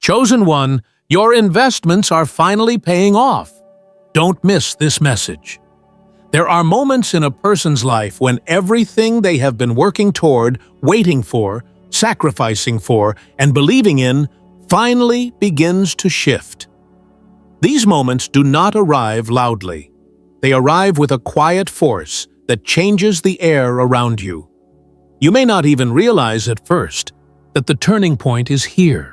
Chosen one, your investments are finally paying off. Don't miss this message. There are moments in a person's life when everything they have been working toward, waiting for, sacrificing for, and believing in finally begins to shift. These moments do not arrive loudly. They arrive with a quiet force that changes the air around you. You may not even realize at first that the turning point is here.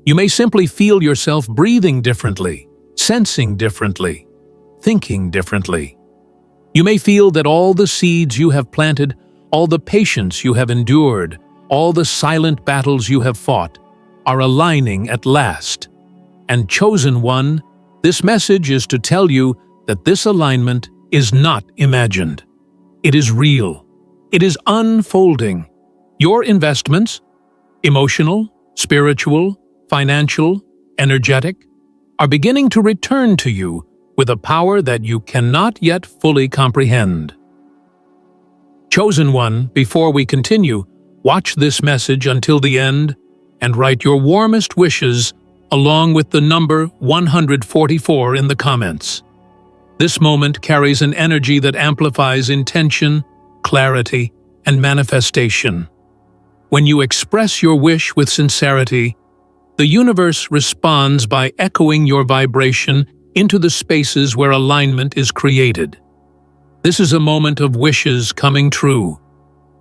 You may simply feel yourself breathing differently, sensing differently, thinking differently. You may feel that all the seeds you have planted, all the patience you have endured, all the silent battles you have fought, are aligning at last. And chosen one, this message is to tell you that this alignment is not imagined. It is real. It is unfolding. Your investments, emotional, spiritual, financial, energetic, are beginning to return to you with a power that you cannot yet fully comprehend. Chosen one, before we continue, watch this message until the end and write your warmest wishes along with the number 144 in the comments. This moment carries an energy that amplifies intention, clarity, and manifestation. When you express your wish with sincerity, the universe responds by echoing your vibration into the spaces where alignment is created. This is a moment of wishes coming true,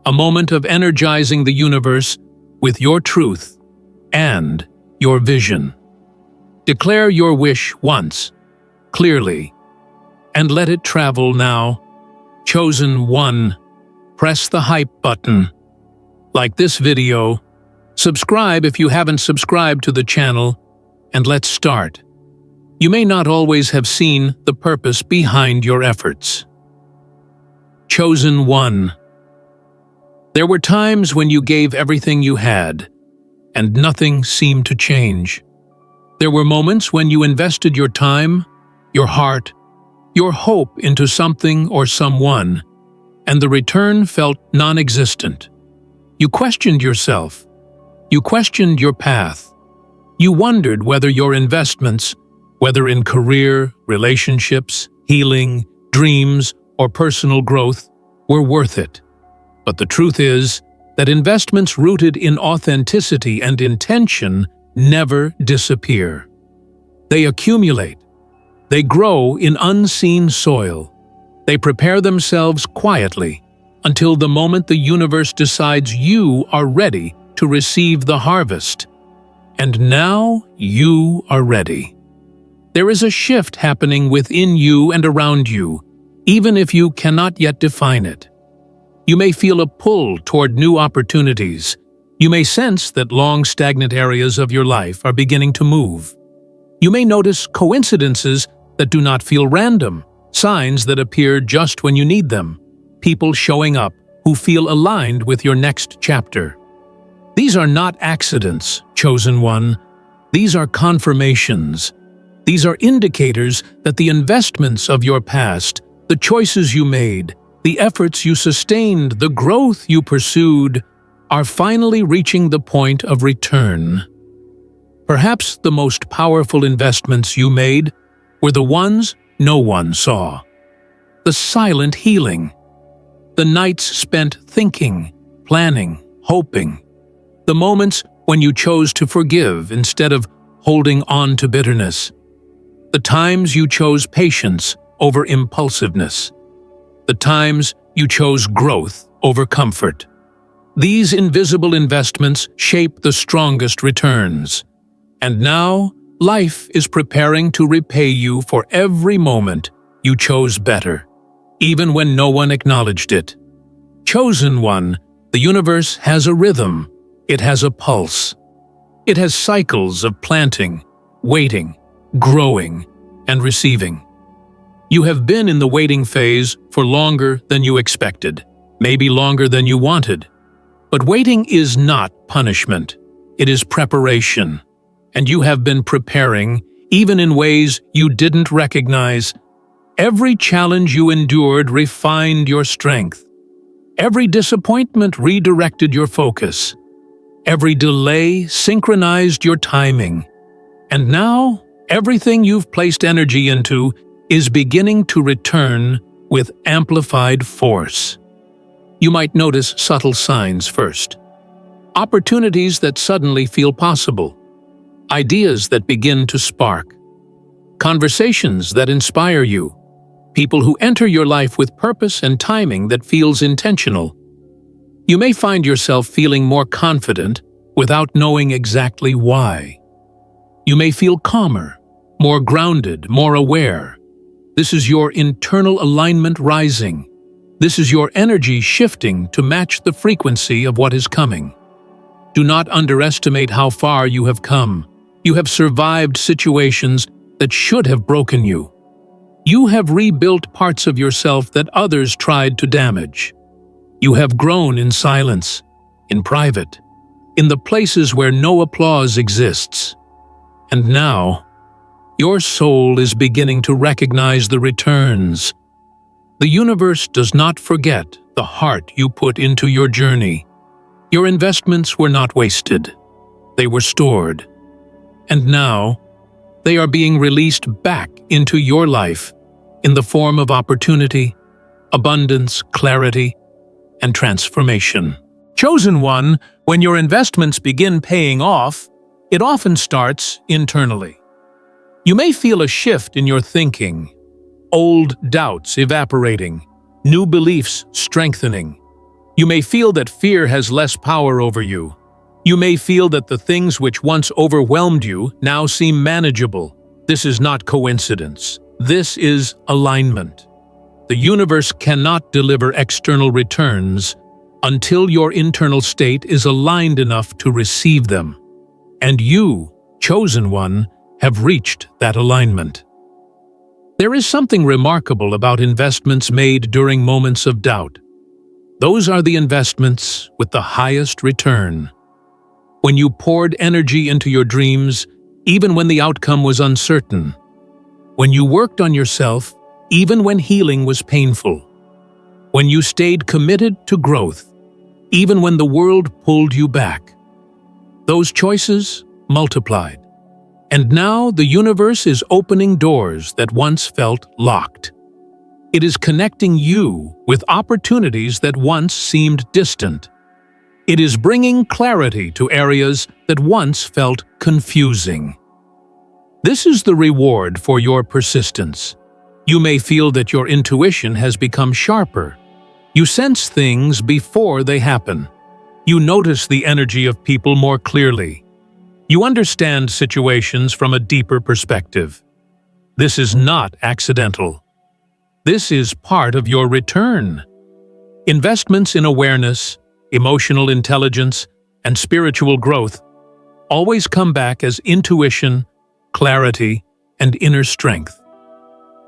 a moment of energizing the universe with your truth and your vision. Declare your wish once, clearly, and let it travel now. Chosen one, press the hype button. Like this video, subscribe if you haven't subscribed to the channel, and let's start. You may not always have seen the purpose behind your efforts. Chosen one. There were times when you gave everything you had, and nothing seemed to change. There were moments when you invested your time, your heart, your hope into something or someone, and the return felt non-existent. You questioned yourself. You questioned your path. You wondered whether your investments, whether in career, relationships, healing, dreams, or personal growth, were worth it. But the truth is that investments rooted in authenticity and intention never disappear. They accumulate. They grow in unseen soil. They prepare themselves quietly until the moment the universe decides you are ready to receive the harvest. And now you are ready. There is a shift happening within you and around you, even if you cannot yet define it. You may feel a pull toward new opportunities. You may sense that long stagnant areas of your life are beginning to move. You may notice coincidences that do not feel random, signs that appear just when you need them, people showing up who feel aligned with your next chapter. These are not accidents, chosen one. These are confirmations. These are indicators that the investments of your past, the choices you made, the efforts you sustained, the growth you pursued, are finally reaching the point of return. Perhaps the most powerful investments you made were the ones no one saw. The silent healing. The nights spent thinking, planning, hoping. The moments when you chose to forgive instead of holding on to bitterness. The times you chose patience over impulsiveness. The times you chose growth over comfort. These invisible investments shape the strongest returns. And now, life is preparing to repay you for every moment you chose better, even when no one acknowledged it. Chosen one, the universe has a rhythm. It has a pulse. It has cycles of planting, waiting, growing, and receiving. You have been in the waiting phase for longer than you expected, maybe longer than you wanted. But waiting is not punishment. It is preparation. And you have been preparing, even in ways you didn't recognize. Every challenge you endured refined your strength. Every disappointment redirected your focus. Every delay synchronized your timing. And now, everything you've placed energy into is beginning to return with amplified force. You might notice subtle signs first. Opportunities that suddenly feel possible. Ideas that begin to spark. Conversations that inspire you. People who enter your life with purpose and timing that feels intentional. You may find yourself feeling more confident without knowing exactly why. You may feel calmer, more grounded, more aware. This is your internal alignment rising. This is your energy shifting to match the frequency of what is coming. Do not underestimate how far you have come. You have survived situations that should have broken you. You have rebuilt parts of yourself that others tried to damage. You have grown in silence, in private, in the places where no applause exists. And now, your soul is beginning to recognize the returns. The universe does not forget the heart you put into your journey. Your investments were not wasted. They were stored. And now, they are being released back into your life in the form of opportunity, abundance, clarity, and transformation. Chosen one, when your investments begin paying off, it often starts internally. You may feel a shift in your thinking, old doubts evaporating, new beliefs strengthening. You may feel that fear has less power over you. You may feel that the things which once overwhelmed you now seem manageable. This is not coincidence. This is alignment. The universe cannot deliver external returns until your internal state is aligned enough to receive them. And you, chosen one, have reached that alignment. There is something remarkable about investments made during moments of doubt. Those are the investments with the highest return. When you poured energy into your dreams, even when the outcome was uncertain. When you worked on yourself, even when healing was painful. When you stayed committed to growth, even when the world pulled you back. Those choices multiplied. And now the universe is opening doors that once felt locked. It is connecting you with opportunities that once seemed distant. It is bringing clarity to areas that once felt confusing. This is the reward for your persistence. You may feel that your intuition has become sharper. You sense things before they happen. You notice the energy of people more clearly. You understand situations from a deeper perspective. This is not accidental. This is part of your return. Investments in awareness, emotional intelligence, and spiritual growth always come back as intuition, clarity, and inner strength.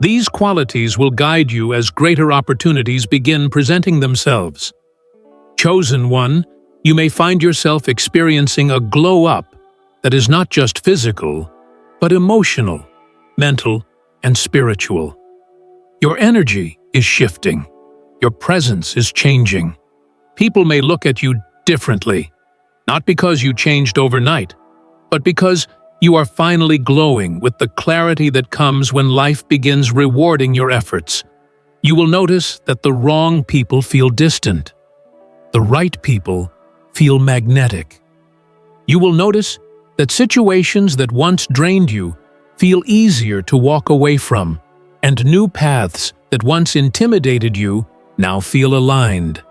These qualities will guide you as greater opportunities begin presenting themselves. Chosen one, you may find yourself experiencing a glow-up that is not just physical, but emotional, mental, and spiritual. Your energy is shifting. Your presence is changing. People may look at you differently, not because you changed overnight, but because you are finally glowing with the clarity that comes when life begins rewarding your efforts. You will notice that the wrong people feel distant. The right people feel magnetic. You will notice that situations that once drained you feel easier to walk away from, and new paths that once intimidated you now feel aligned.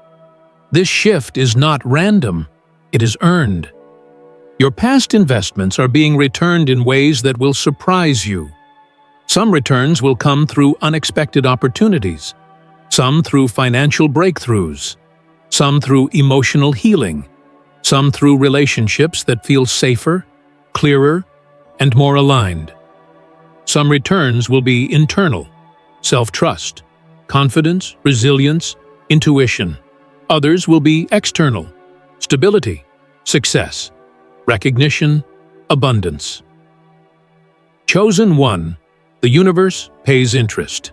This shift is not random, it is earned. Your past investments are being returned in ways that will surprise you. Some returns will come through unexpected opportunities, some through financial breakthroughs, some through emotional healing, some through relationships that feel safer, clearer, and more aligned. Some returns will be internal, self-trust, confidence, resilience, intuition. Others will be external, stability, success, recognition, abundance. Chosen one, the universe pays interest.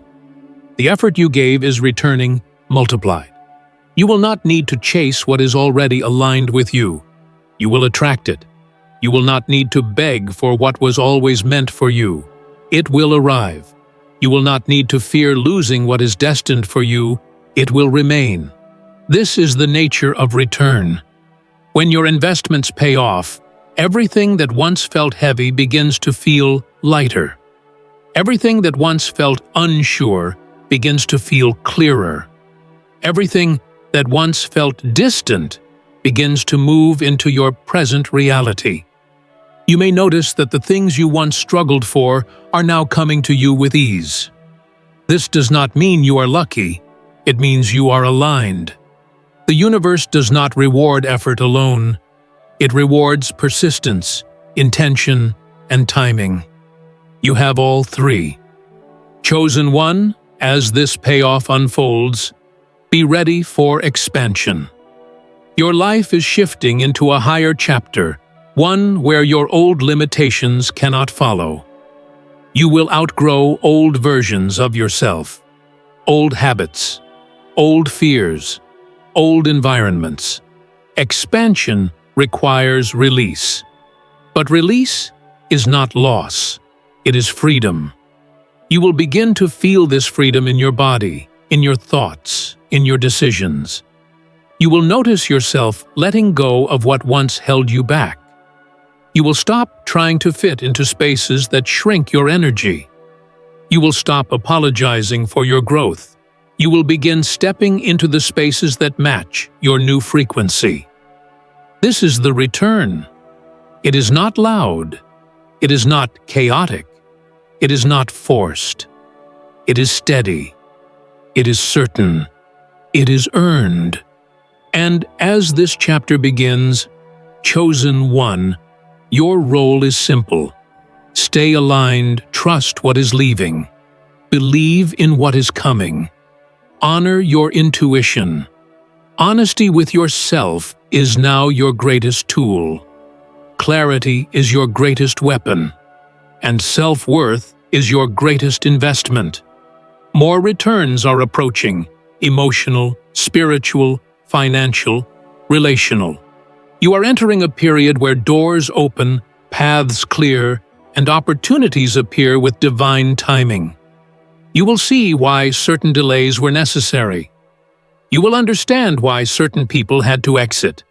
The effort you gave is returning multiplied. You will not need to chase what is already aligned with you. You will attract it. You will not need to beg for what was always meant for you. It will arrive. You will not need to fear losing what is destined for you. It will remain. This is the nature of return. When your investments pay off, everything that once felt heavy begins to feel lighter. Everything that once felt unsure begins to feel clearer. Everything that once felt distant begins to move into your present reality. You may notice that the things you once struggled for are now coming to you with ease. This does not mean you are lucky. It means you are aligned. The universe does not reward effort alone. It rewards persistence, intention, and timing. You have all three. Chosen one, as this payoff unfolds, be ready for expansion. Your life is shifting into a higher chapter, one where your old limitations cannot follow. You will outgrow old versions of yourself, old habits, old fears, old environments. Expansion requires release. But release is not loss. It is freedom. You will begin to feel this freedom in your body, in your thoughts, in your decisions. You will notice yourself letting go of what once held you back. You will stop trying to fit into spaces that shrink your energy. You will stop apologizing for your growth. You will begin stepping into the spaces that match your new frequency. This is the return. It is not loud. It is not chaotic. It is not forced. It is steady. It is certain. It is earned. And as this chapter begins, chosen one, your role is simple. Stay aligned, trust what is leaving. Believe in what is coming. Honor your intuition. Honesty with yourself is now your greatest tool. Clarity is your greatest weapon. And self-worth is your greatest investment. More returns are approaching: emotional, spiritual, financial, relational. You are entering a period where doors open, paths clear, and opportunities appear with divine timing. You will see why certain delays were necessary. You will understand why certain people had to exit.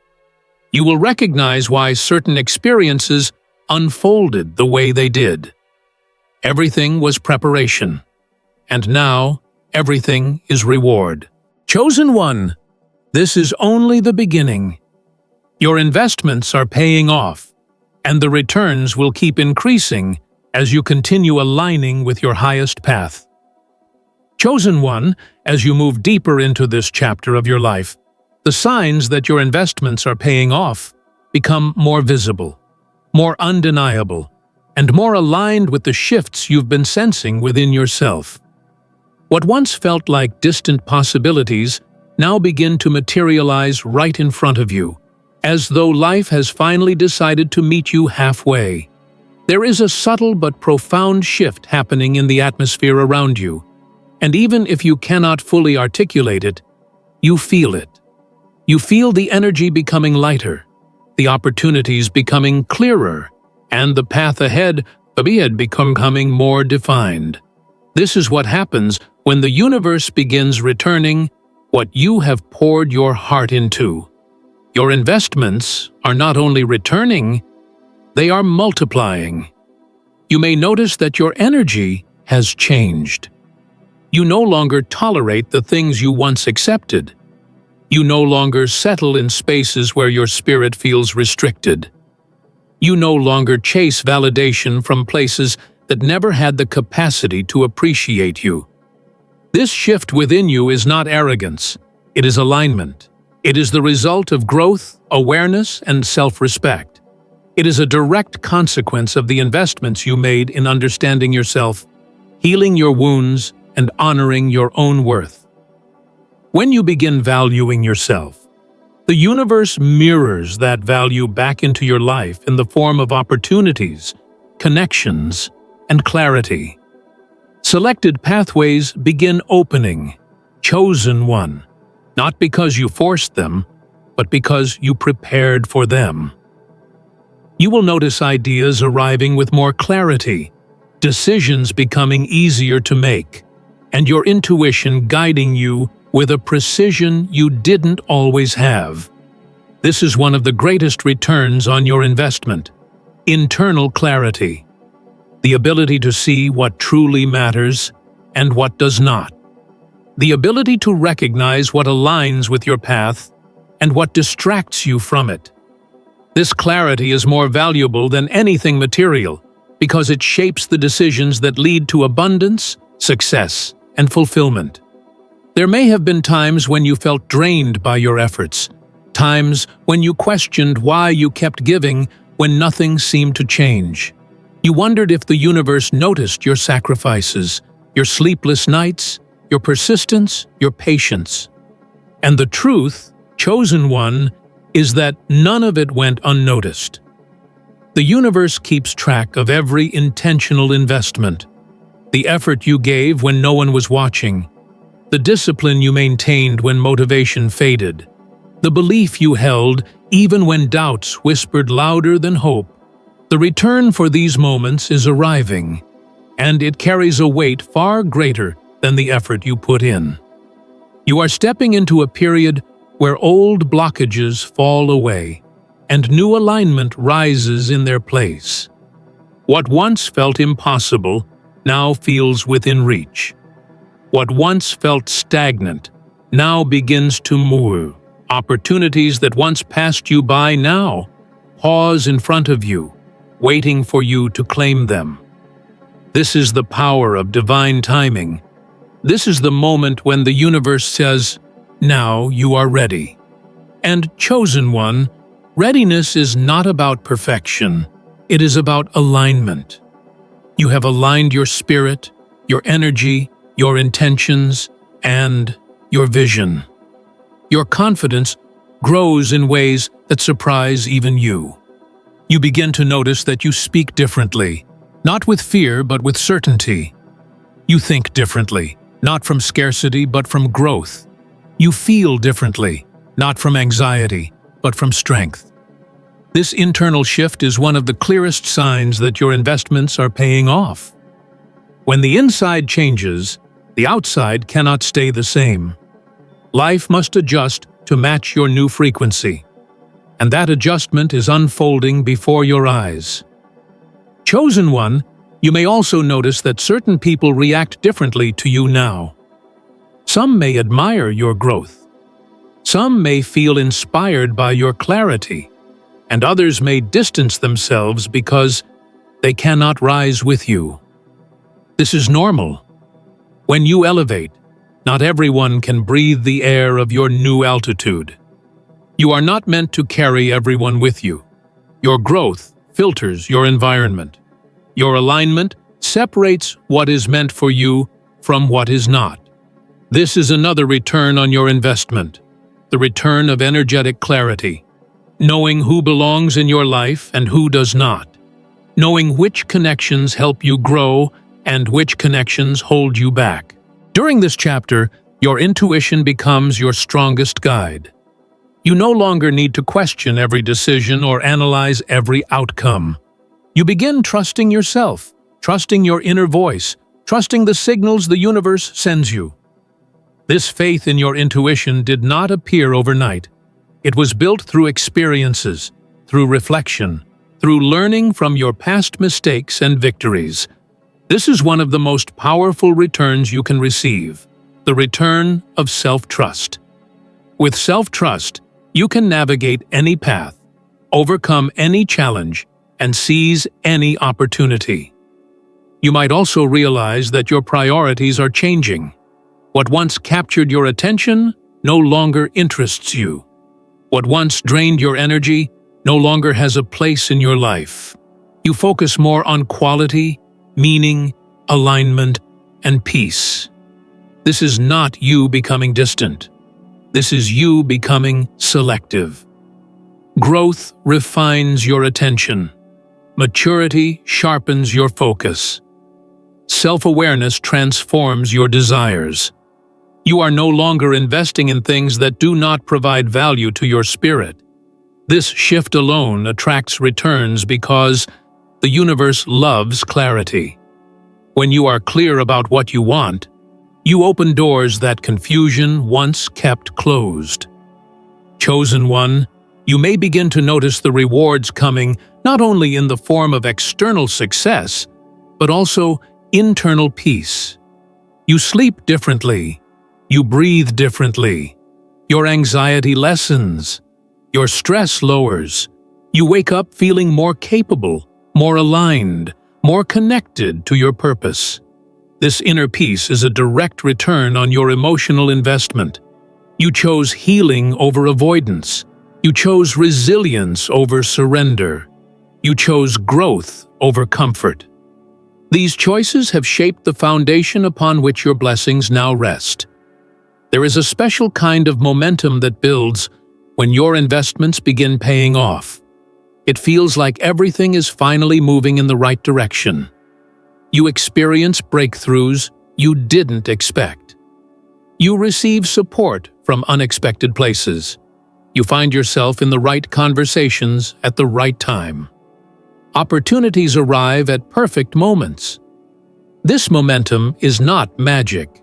You will recognize why certain experiences unfolded the way they did. Everything was preparation, and now everything is reward. Chosen one, this is only the beginning. Your investments are paying off, and the returns will keep increasing as you continue aligning with your highest path. Chosen one, as you move deeper into this chapter of your life, the signs that your investments are paying off become more visible, more undeniable, and more aligned with the shifts you've been sensing within yourself. What once felt like distant possibilities now begin to materialize right in front of you, as though life has finally decided to meet you halfway. There is a subtle but profound shift happening in the atmosphere around you, and even if you cannot fully articulate it, you feel it. You feel the energy becoming lighter, the opportunities becoming clearer, and the path ahead becoming more defined. This is what happens when the universe begins returning what you have poured your heart into. Your investments are not only returning, they are multiplying. You may notice that your energy has changed. You no longer tolerate the things you once accepted. You no longer settle in spaces where your spirit feels restricted. You no longer chase validation from places that never had the capacity to appreciate you. This shift within you is not arrogance, it is alignment. It is the result of growth, awareness, and self-respect. It is a direct consequence of the investments you made in understanding yourself, healing your wounds, and honoring your own worth. When you begin valuing yourself, the universe mirrors that value back into your life in the form of opportunities, connections, and clarity. Selected pathways begin opening, chosen one, not because you forced them, but because you prepared for them. You will notice ideas arriving with more clarity, decisions becoming easier to make, and your intuition guiding you with a precision you didn't always have. This is one of the greatest returns on your investment: internal clarity, the ability to see what truly matters and what does not, the ability to recognize what aligns with your path and what distracts you from it. This clarity is more valuable than anything material because it shapes the decisions that lead to abundance, success, and fulfillment. There may have been times when you felt drained by your efforts, times when you questioned why you kept giving when nothing seemed to change. You wondered if the universe noticed your sacrifices, your sleepless nights, your persistence, your patience. And the truth, chosen one, is that none of it went unnoticed. The universe keeps track of every intentional investment, the effort you gave when no one was watching, the discipline you maintained when motivation faded, the belief you held even when doubts whispered louder than hope. The return for these moments is arriving, and it carries a weight far greater than the effort you put in. You are stepping into a period where old blockages fall away and new alignment rises in their place. What once felt impossible now feels within reach. What once felt stagnant now begins to move. Opportunities that once passed you by now pause in front of you, waiting for you to claim them. This is the power of divine timing. This is the moment when the universe says, "Now you are ready." And chosen one, readiness is not about perfection. It is about alignment. You have aligned your spirit, your energy, your intentions, and your vision. Your confidence grows in ways that surprise even you. You begin to notice that you speak differently, not with fear but with certainty. You think differently, not from scarcity but from growth. You feel differently, not from anxiety but from strength. This internal shift is one of the clearest signs that your investments are paying off. When the inside changes, the outside cannot stay the same. Life must adjust to match your new frequency, and that adjustment is unfolding before your eyes. Chosen one, you may also notice that certain people react differently to you now. Some may admire your growth. Some may feel inspired by your clarity, and others may distance themselves because they cannot rise with you. This is normal. When you elevate, not everyone can breathe the air of your new altitude. You are not meant to carry everyone with you. Your growth filters your environment. Your alignment separates what is meant for you from what is not. This is another return on your investment, the return of energetic clarity. Knowing who belongs in your life and who does not. Knowing which connections help you grow and which connections hold you back. During this chapter, your intuition becomes your strongest guide. You no longer need to question every decision or analyze every outcome. You begin trusting yourself, trusting your inner voice, trusting the signals the universe sends you. This faith in your intuition did not appear overnight. It was built through experiences, through reflection, through learning from your past mistakes and victories. This is one of the most powerful returns you can receive, the return of self-trust. With self-trust, you can navigate any path, overcome any challenge, and seize any opportunity. You might also realize that your priorities are changing. What once captured your attention no longer interests you. What once drained your energy no longer has a place in your life. You focus more on quality, meaning, alignment, and peace. This is not you becoming distant. This is you becoming selective. Growth refines your attention. Maturity sharpens your focus. Self-awareness transforms your desires. You are no longer investing in things that do not provide value to your spirit. This shift alone attracts returns because the universe loves clarity. When you are clear about what you want, you open doors that confusion once kept closed. Chosen one, you may begin to notice the rewards coming not only in the form of external success, but also internal peace. You sleep differently. You breathe differently. Your anxiety lessens. Your stress lowers. You wake up feeling more capable, more aligned, more connected to your purpose. This inner peace is a direct return on your emotional investment. You chose healing over avoidance. You chose resilience over surrender. You chose growth over comfort. These choices have shaped the foundation upon which your blessings now rest. There is a special kind of momentum that builds when your investments begin paying off. It feels like everything is finally moving in the right direction. You experience breakthroughs you didn't expect. You receive support from unexpected places. You find yourself in the right conversations at the right time. Opportunities arrive at perfect moments. This momentum is not magic.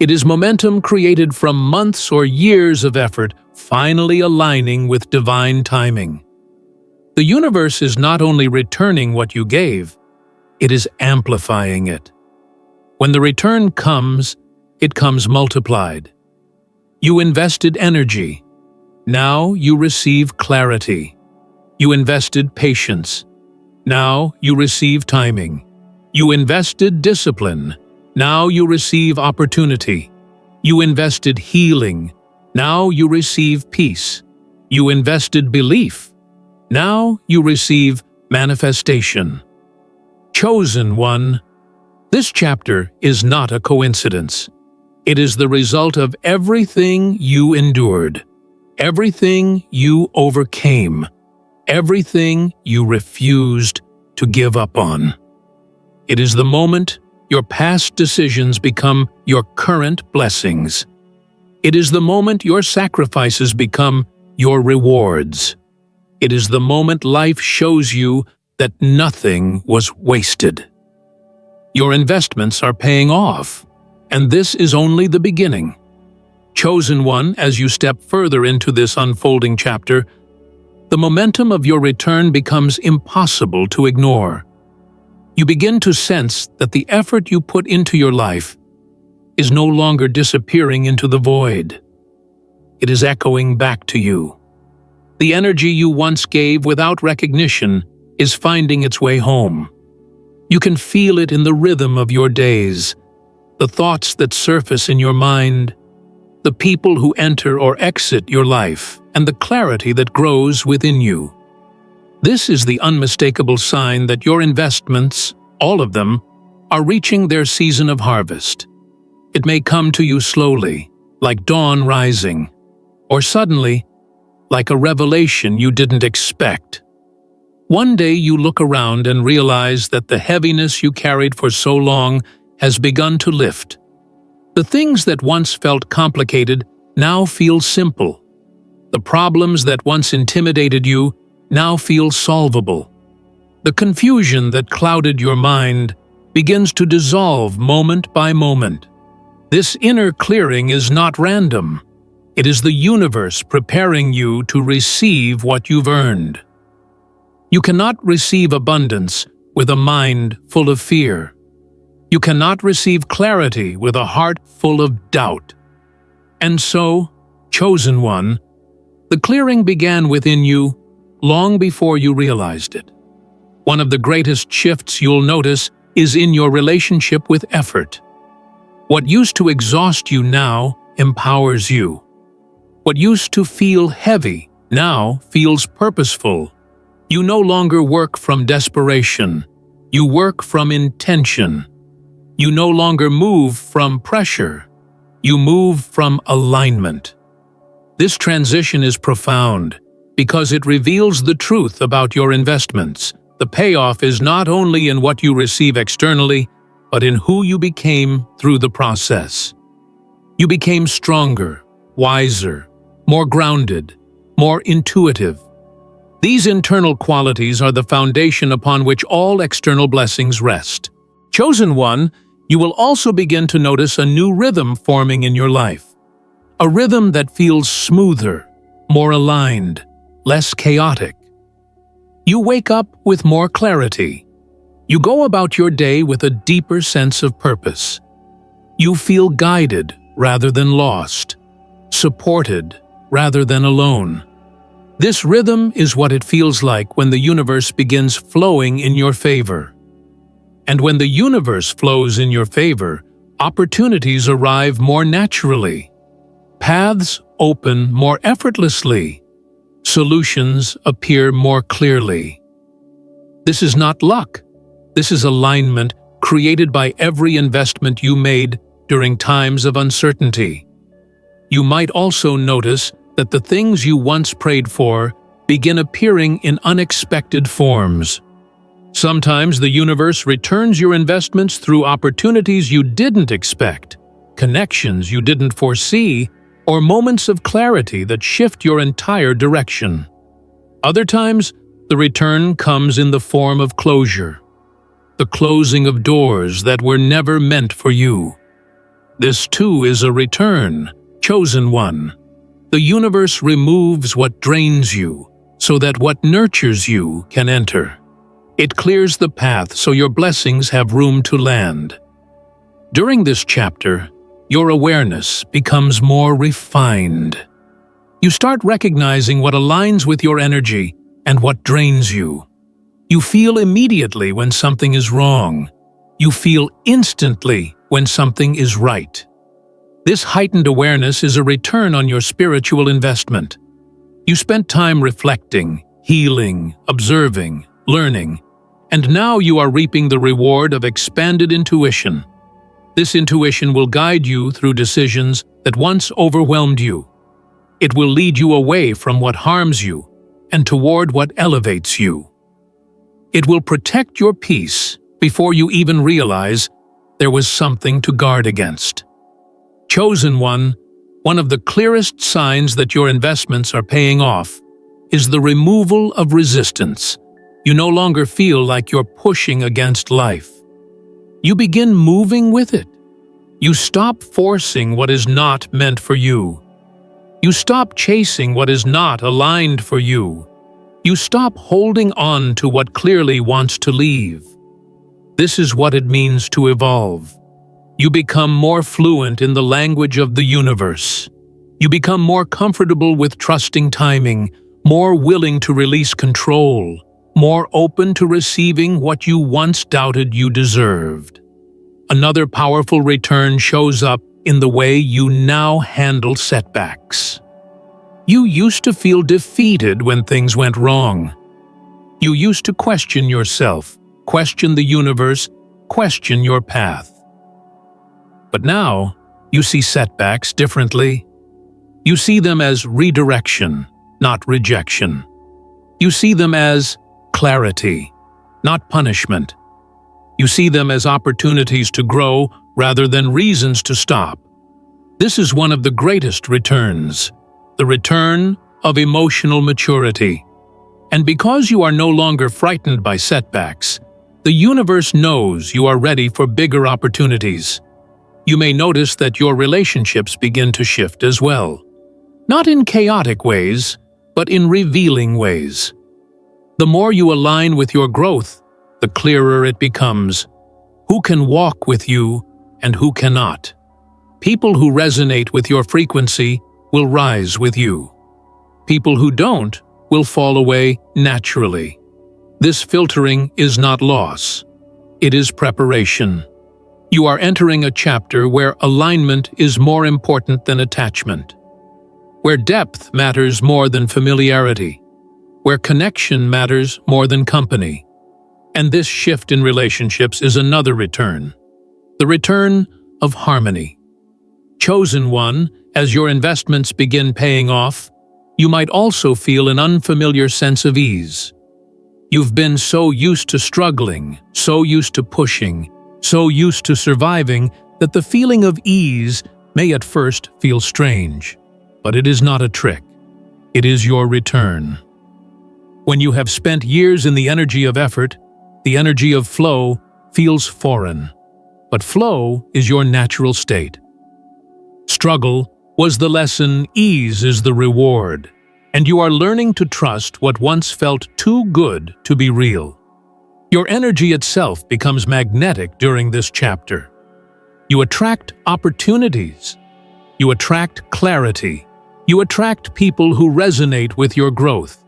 It is momentum created from months or years of effort finally aligning with divine timing. The universe is not only returning what you gave, it is amplifying it. When the return comes, it comes multiplied. You invested energy. Now you receive clarity. You invested patience. Now you receive timing. You invested discipline. Now you receive opportunity. You invested healing. Now you receive peace. You invested belief. Now you receive manifestation. Chosen one, this chapter is not a coincidence. It is the result of everything you endured, everything you overcame, everything you refused to give up on. It is the moment your past decisions become your current blessings. It is the moment your sacrifices become your rewards. It is the moment life shows you that nothing was wasted. Your investments are paying off, and this is only the beginning. Chosen one, as you step further into this unfolding chapter, the momentum of your return becomes impossible to ignore. You begin to sense that the effort you put into your life is no longer disappearing into the void. It is echoing back to you. The energy you once gave without recognition is finding its way home. You can feel it in the rhythm of your days, the thoughts that surface in your mind, the people who enter or exit your life, and the clarity that grows within you. This is the unmistakable sign that your investments, all of them, are reaching their season of harvest. It may come to you slowly, like dawn rising, or suddenly, like a revelation you didn't expect. One day you look around and realize that the heaviness you carried for so long has begun to lift. The things that once felt complicated now feel simple. The problems that once intimidated you now feel solvable. The confusion that clouded your mind begins to dissolve moment by moment. This inner clearing is not random. It is the universe preparing you to receive what you've earned. You cannot receive abundance with a mind full of fear. You cannot receive clarity with a heart full of doubt. And so, chosen one, the clearing began within you long before you realized it. One of the greatest shifts you'll notice is in your relationship with effort. What used to exhaust you now empowers you. What used to feel heavy now feels purposeful. You no longer work from desperation. You work from intention. You no longer move from pressure. You move from alignment. This transition is profound because it reveals the truth about your investments. The payoff is not only in what you receive externally, but in who you became through the process. You became stronger, wiser, more grounded, more intuitive. These internal qualities are the foundation upon which all external blessings rest. Chosen one, you will also begin to notice a new rhythm forming in your life. A rhythm that feels smoother, more aligned, less chaotic. You wake up with more clarity. You go about your day with a deeper sense of purpose. You feel guided rather than lost, supported rather than alone. This rhythm is what it feels like when the universe begins flowing in your favor. And when the universe flows in your favor, opportunities arrive more naturally. Paths open more effortlessly. Solutions appear more clearly. This is not luck. This is alignment created by every investment you made during times of uncertainty. You might also notice that the things you once prayed for begin appearing in unexpected forms. Sometimes the universe returns your investments through opportunities you didn't expect, connections you didn't foresee, or moments of clarity that shift your entire direction. Other times, the return comes in the form of closure, the closing of doors that were never meant for you. This too is a return, chosen one. The universe removes what drains you, so that what nurtures you can enter. It clears the path so your blessings have room to land. During this chapter, your awareness becomes more refined. You start recognizing what aligns with your energy and what drains you. You feel immediately when something is wrong. You feel instantly when something is right. This heightened awareness is a return on your spiritual investment. You spent time reflecting, healing, observing, learning, and now you are reaping the reward of expanded intuition. This intuition will guide you through decisions that once overwhelmed you. It will lead you away from what harms you and toward what elevates you. It will protect your peace before you even realize there was something to guard against. Chosen one of the clearest signs that your investments are paying off is the removal of resistance. You no longer feel like you're pushing against life. You begin moving with it. You stop forcing what is not meant for you. You stop chasing what is not aligned for you. You stop holding on to what clearly wants to leave. This is what it means to evolve. You become more fluent in the language of the universe. You become more comfortable with trusting timing, more willing to release control, more open to receiving what you once doubted you deserved. Another powerful return shows up in the way you now handle setbacks. You used to feel defeated when things went wrong. You used to question yourself, question the universe, question your path. But now, you see setbacks differently. You see them as redirection, not rejection. You see them as clarity, not punishment. You see them as opportunities to grow rather than reasons to stop. This is one of the greatest returns, the return of emotional maturity. And because you are no longer frightened by setbacks, the universe knows you are ready for bigger opportunities. You may notice that your relationships begin to shift as well. Not in chaotic ways, but in revealing ways. The more you align with your growth, the clearer it becomes. Who can walk with you and who cannot? People who resonate with your frequency will rise with you. People who don't will fall away naturally. This filtering is not loss. It is preparation. You are entering a chapter where alignment is more important than attachment, where depth matters more than familiarity, where connection matters more than company. And this shift in relationships is another return, the return of harmony. Chosen one, as your investments begin paying off, you might also feel an unfamiliar sense of ease. You've been so used to struggling, so used to pushing, so used to surviving that the feeling of ease may at first feel strange. But it is not a trick. It is your return. When you have spent years in the energy of effort, the energy of flow feels foreign. But flow is your natural state. Struggle was the lesson, ease is the reward, and you are learning to trust what once felt too good to be real. Your energy itself becomes magnetic during this chapter. You attract opportunities. You attract clarity. You attract people who resonate with your growth.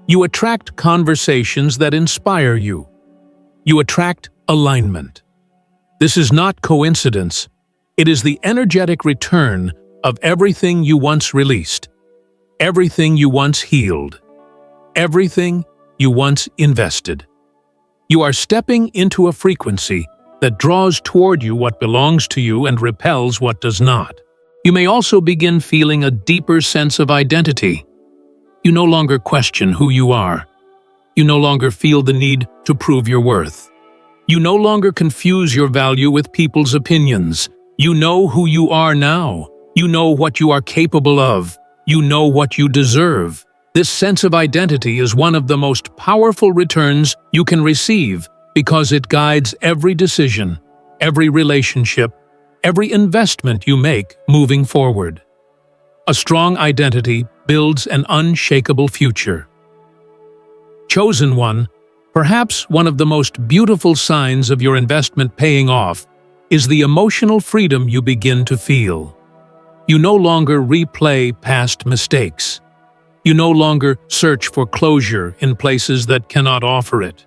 You attract conversations that inspire you. You attract alignment. This is not coincidence. It is the energetic return of everything you once released, everything you once healed, everything you once invested. You are stepping into a frequency that draws toward you what belongs to you and repels what does not. You may also begin feeling a deeper sense of identity. You no longer question who you are. You no longer feel the need to prove your worth. You no longer confuse your value with people's opinions. You know who you are now. You know what you are capable of. You know what you deserve. This sense of identity is one of the most powerful returns you can receive because it guides every decision, every relationship, every investment you make moving forward. A strong identity builds an unshakable future. Chosen one, perhaps one of the most beautiful signs of your investment paying off, is the emotional freedom you begin to feel. You no longer replay past mistakes. You no longer search for closure in places that cannot offer it.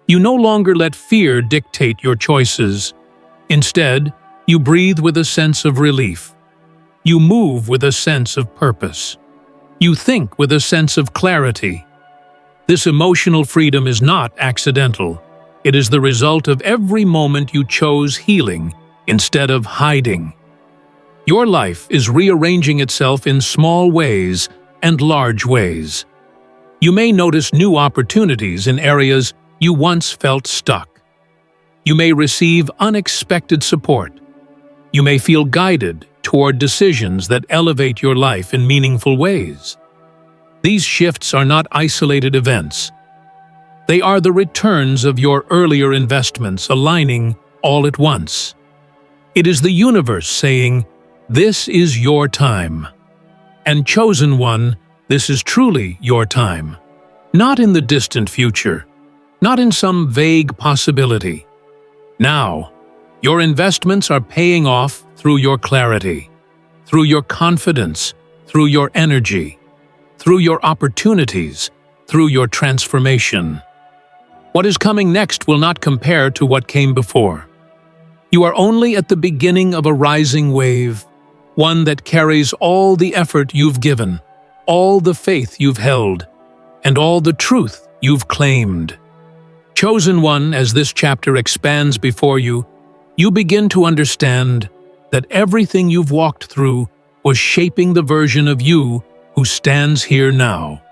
You no longer let fear dictate your choices. Instead, you breathe with a sense of relief. You move with a sense of purpose. You think with a sense of clarity. This emotional freedom is not accidental. It is the result of every moment you chose healing instead of hiding. Your life is rearranging itself in small ways and large ways. You may notice new opportunities in areas you once felt stuck. You may receive unexpected support. You may feel guided toward decisions that elevate your life in meaningful ways. These shifts are not isolated events. They are the returns of your earlier investments aligning all at once. It is the universe saying, "This is your time." And chosen one, this is truly your time. Not in the distant future, not in some vague possibility. Now, your investments are paying off through your clarity, through your confidence, through your energy, through your opportunities, through your transformation. What is coming next will not compare to what came before. You are only at the beginning of a rising wave, one that carries all the effort you've given, all the faith you've held, and all the truth you've claimed. Chosen one, as this chapter expands before you, you begin to understand that everything you've walked through was shaping the version of you who stands here now.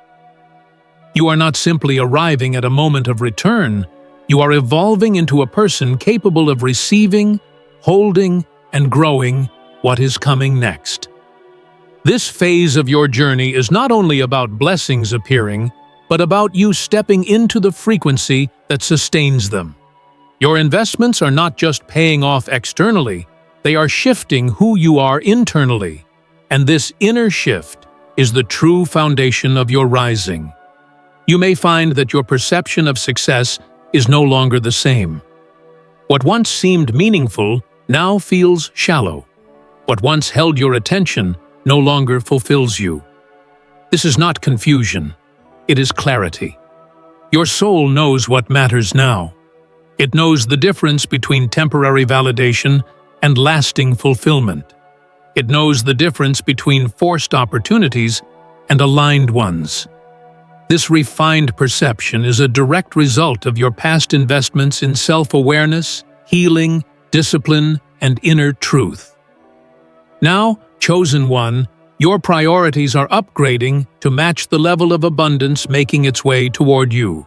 You are not simply arriving at a moment of return, you are evolving into a person capable of receiving, holding, and growing what is coming next. This phase of your journey is not only about blessings appearing, but about you stepping into the frequency that sustains them. Your investments are not just paying off externally, they are shifting who you are internally. And this inner shift is the true foundation of your rising. You may find that your perception of success is no longer the same. What once seemed meaningful now feels shallow. What once held your attention no longer fulfills you. This is not confusion. It is clarity. Your soul knows what matters now. It knows the difference between temporary validation and lasting fulfillment. It knows the difference between forced opportunities and aligned ones. This refined perception is a direct result of your past investments in self-awareness, healing, discipline, and inner truth. Now, chosen one, your priorities are upgrading to match the level of abundance making its way toward you.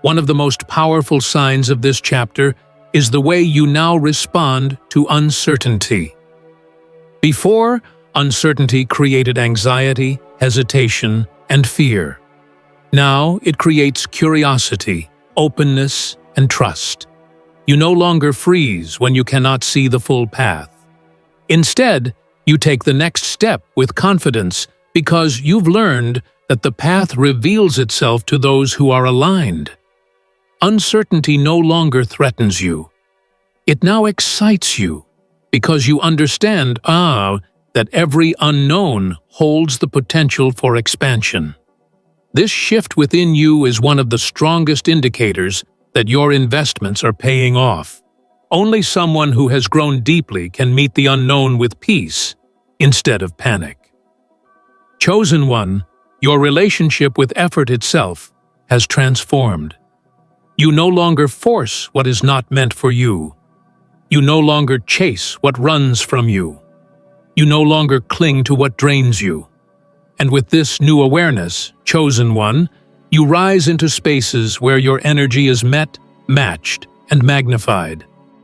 One of the most powerful signs of this chapter is the way you now respond to uncertainty. Before, uncertainty created anxiety, hesitation, and fear. Now it creates curiosity, openness, and trust. You no longer freeze when you cannot see the full path. Instead, you take the next step with confidence because you've learned that the path reveals itself to those who are aligned. Uncertainty no longer threatens you. It now excites you because you understand, that every unknown holds the potential for expansion. This shift within you is one of the strongest indicators that your investments are paying off. Only someone who has grown deeply can meet the unknown with peace instead of panic. Chosen one, your relationship with effort itself has transformed. You no longer force what is not meant for you. You no longer chase what runs from you. You no longer cling to what drains you. And with this new awareness, chosen one, you rise into spaces where your energy is met, matched, and magnified.